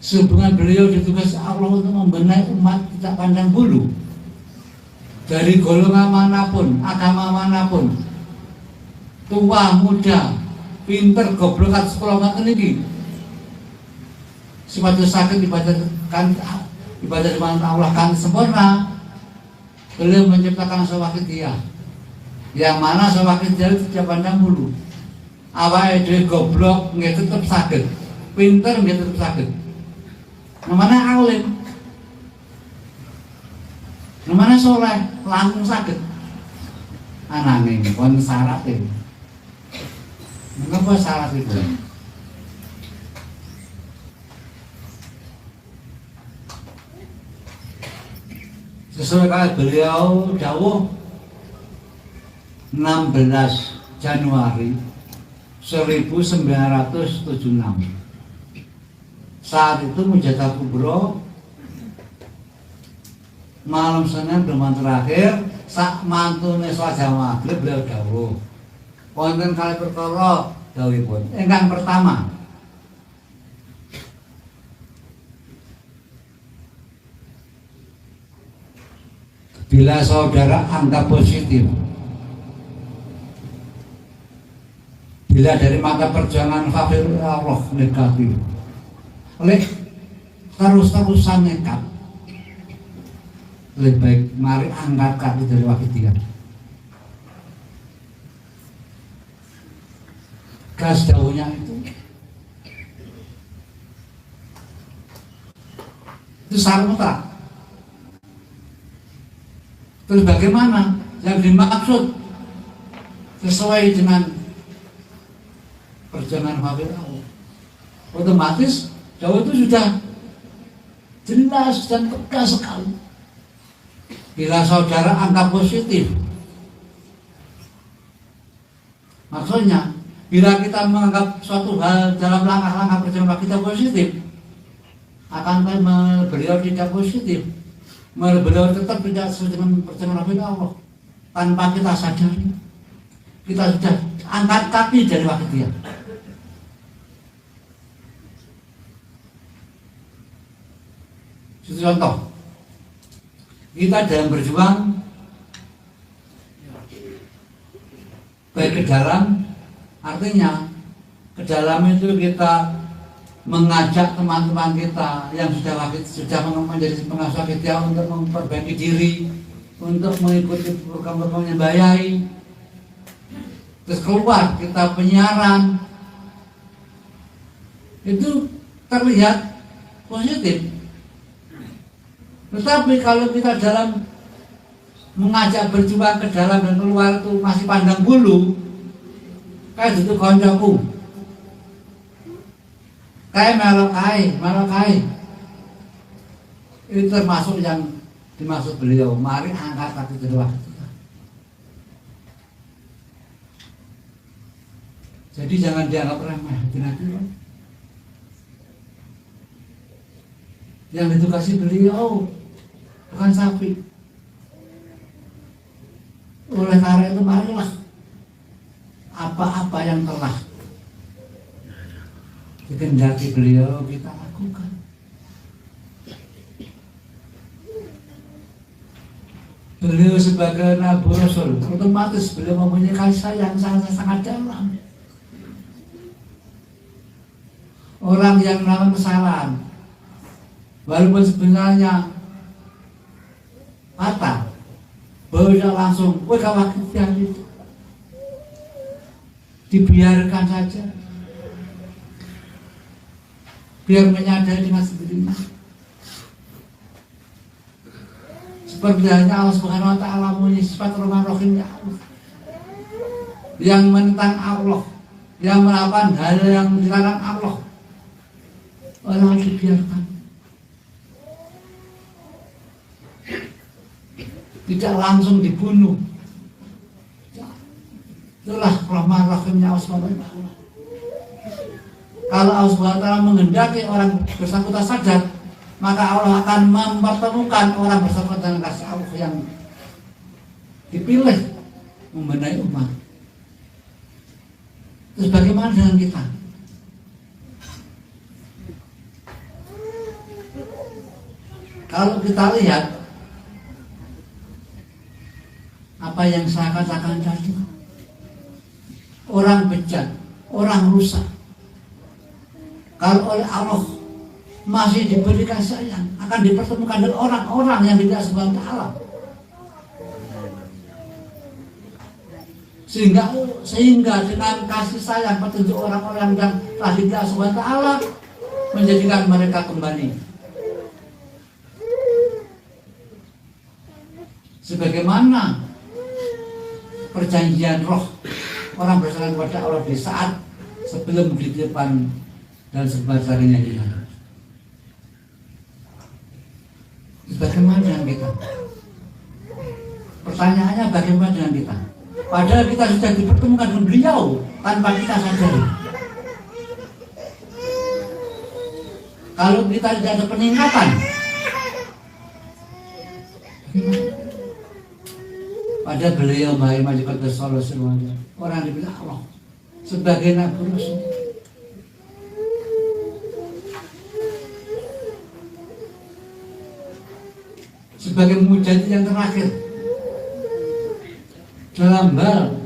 Sehubungan beliau ditugas Allah untuk membenahi umat tidak pandang bulu, dari golongan manapun, agama manapun, tua, muda, pinter, goblok, sekolah makan ini, supaya sakit ibadah di mana Allah kan sempurna. Beliau menciptakan sawakidiyah, yang mana sawakidiyah itu tidak pandang bulu. Awalnya dia goblok nggak tetap sakit, pinter nggak tetap sakit. Namanya alim, namanya soleh, langsung sakit. Anaknya kon syarat itu. Mengapa syarat itu? Sesuai kali beliau dawuh 16 Januari 1976. Saat itu Mujadah Kubro malam Senin deman terakhir sak mantune salat maghrib beliau dawuh wonten kali perkara dawuhipun ingkang pertama bila saudara anggap positif, bila dari mata perjuangan fakir Allah negatif, oleh terus-terusan nekat, lebih baik mari angkat kaki dari wakidiyah. Gas daunnya itu syarat mutlak. Terus bagaimana yang dimaksud sesuai dengan perjuangan fakir Allah? Otomatis Jawa itu sudah jelas dan tegas sekali. Bila saudara anggap positif, maksudnya bila kita menganggap suatu hal dalam langkah-langkah perjuangan kita positif, akan beliau tidak positif, beliau tetap tidak sesuai dengan perjuangan Allah. Tanpa kita sadari, kita sudah angkat kaki dari wakidiyah. Contoh, kita dalam berjuang baik ke dalam, artinya ke dalam itu kita mengajak teman-teman kita yang sudah menjadi pengasuh wakidiyah untuk memperbaiki diri, untuk mengikuti program-program yang bayai. Terus keluar kita penyiaran, itu terlihat positif. Tetapi kalau kita dalam mengajak berjuang ke dalam dan keluar itu masih pandang bulu, kayak itu koncoku, kayak melokai, itu termasuk yang dimaksud beliau. Mari angkat kaki kedua kita. Jadi jangan dianggap remeh, hati-hati. Yang ditugasi beliau bukan sapi. Oleh karena itu marilah apa-apa yang telah dikehendaki beliau kita lakukan. Beliau sebagai Nabi Rasul, otomatis beliau mempunyai kasih sayang sangat dalam. Orang yang melakukan kesalahan, walaupun sebenarnya patah, baru langsung wakidiyah itu dibiarkan saja, biar menyadari dengan sendirinya. Seperti halnya Allah Subhanahu wa Ta'ala punya sifat Rahman-Rahim yang menentang Allah, yang melakukan hal yang dilarang Allah, orang dibiarkan. Tidak langsung dibunuh. Itulah Rahman-Rahimnya Allah Subhanahu wa Ta'ala. Kalau Allah Subhanahu wa Ta'ala menghendaki orang bersangkutan sadar, maka Allah akan mempertemukan orang bersangkutan dengan kasih Allah yang dipilih membenahi umat. Terus bagaimana dengan kita? Kalau kita lihat apa yang saya katakan tadi, orang bejat, orang rusak, kalau oleh Allah masih diberikan sayang, akan dipertemukan dengan orang-orang yang tidak Subhanahu wa ta'ala. Sehingga dengan kasih sayang petunjuk orang-orang yang telah diberikan Subhanahu wa ta'ala, menjadikan mereka kembali sebagaimana perjanjian roh orang bersama kepada Allah di saat sebelum dititipkan dan sebagainya hilang. Bagaimana dengan kita? Pertanyaannya bagaimana dengan kita? Padahal kita sudah dipertemukan dengan beliau tanpa kita sadari. Kalau kita tidak ada peningkatan, pada beliau Maha Majid Solo semuanya orang dibilang Allah sebagai Nabi Rasul, sebagai mujahid yang terakhir dalam hal